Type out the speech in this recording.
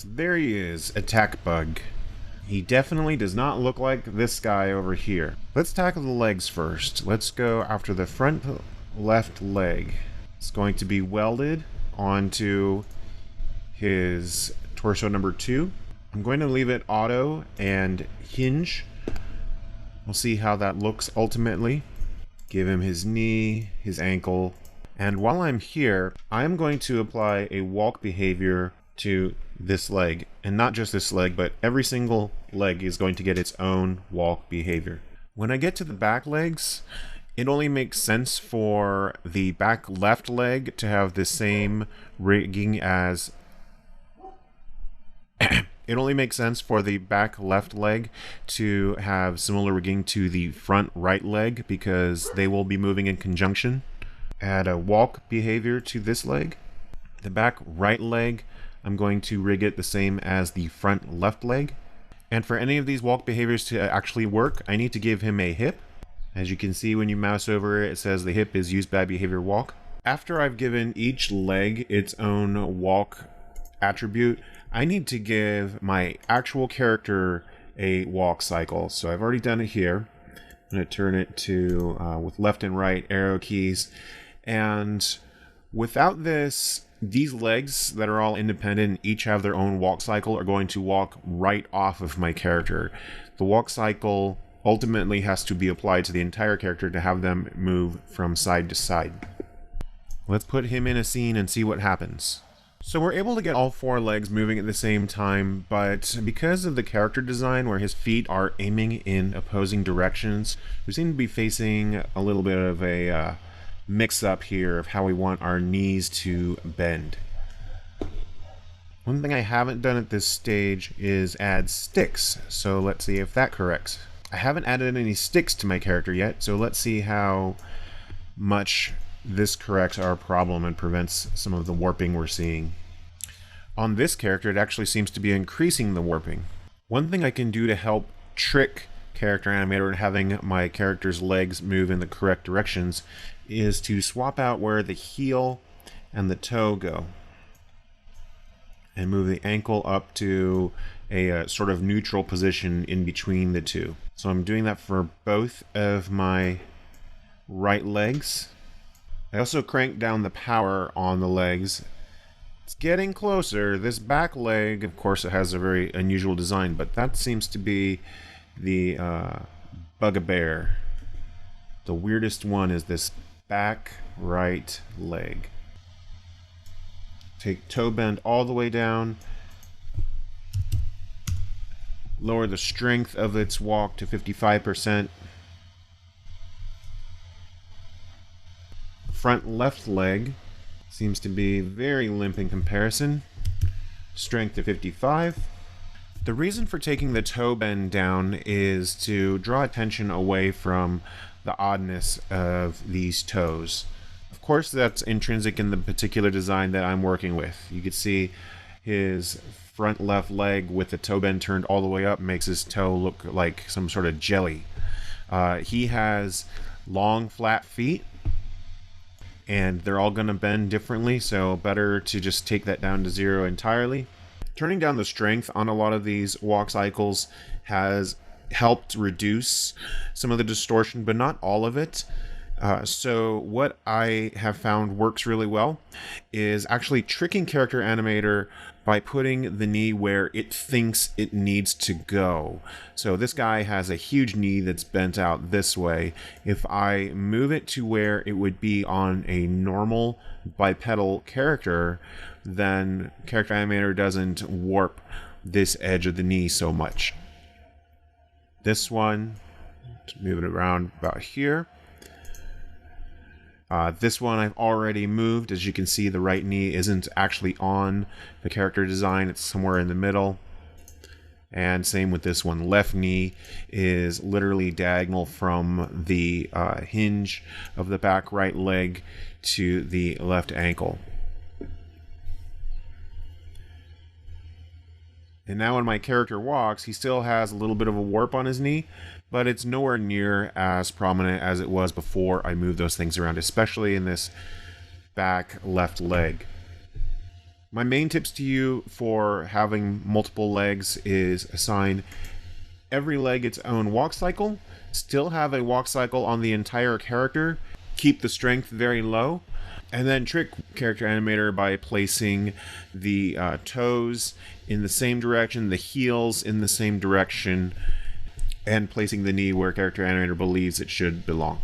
So there he is, Attack Bug. He definitely does not look like this guy over here. Let's tackle the legs first. Let's go after the front left leg. It's going to be welded onto his torso number 2. I'm going to leave it auto and hinge. We'll see how that looks ultimately. Give him his knee, his ankle. And while I'm here, I'm going to apply a walk behavior to this leg. And not just this leg, but every single leg is going to get its own walk behavior. When I get to the back legs, it only makes sense for the back left leg to have the same rigging as... It only makes sense for the back left leg to have similar rigging to the front right leg because they will be moving in conjunction. Add a walk behavior to this leg. The back right leg, I'm going to rig it the same as the front left leg. And for any of these walk behaviors to actually work, I need to give him a hip. As you can see when you mouse over it, it says the hip is used by behavior walk. After I've given each leg its own walk attribute, I need to give my actual character a walk cycle. So I've already done it here. I'm going to turn it to with left and right arrow keys. And without this, these legs that are all independent, each have their own walk cycle, are going to walk right off of my character. The walk cycle ultimately has to be applied to the entire character to have them move from side to side. Let's put him in a scene and see what happens. So we're able to get all 4 legs moving at the same time, but because of the character design where his feet are aiming in opposing directions, we seem to be facing a little bit of a mix-up here of how we want our knees to bend. One thing I haven't done at this stage is add sticks, so let's see if that corrects. I haven't added any sticks to my character yet, so let's see how much this corrects our problem and prevents some of the warping we're seeing. On this character, it actually seems to be increasing the warping. One thing I can do to help trick Character Animator in having my character's legs move in the correct directions is to swap out where the heel and the toe go and move the ankle up to a sort of neutral position in between the two. So I'm doing that for both of my right legs. I also cranked down the power on the legs. It's getting closer. This back leg, of course, it has a very unusual design, but that seems to be the bugbear. The weirdest one is this back right leg. Take toe bend all the way down. Lower the strength of its walk to 55%. Front left leg seems to be very limp in comparison. Strength to 55. The reason for taking the toe bend down is to draw attention away from the oddness of these toes. Of course, that's intrinsic in the particular design that I'm working with. You can see his front left leg with the toe bend turned all the way up makes his toe look like some sort of jelly. He has long, flat feet, and they're all going to bend differently, so better to just take that down to 0 entirely. Turning down the strength on a lot of these walk cycles has helped reduce some of the distortion, but not all of it. So what I have found works really well is actually tricking Character Animator by putting the knee where it thinks it needs to go. So this guy has a huge knee that's bent out this way. If I move it to where it would be on a normal bipedal character, then Character Animator doesn't warp this edge of the knee so much. This one, move it around about here. This one I've already moved. As you can see, the right knee isn't actually on the character design. It's somewhere in the middle. And same with this one. Left knee is literally diagonal from the hinge of the back right leg to the left ankle. And now when my character walks, he still has a little bit of a warp on his knee, but it's nowhere near as prominent as it was before I moved those things around, especially in this back left leg. My main tips to you for having multiple legs is assign every leg its own walk cycle, still have a walk cycle on the entire character, keep the strength very low, and then trick Character Animator by placing the toes in the same direction, the heels in the same direction, and placing the knee where Character Animator believes it should belong.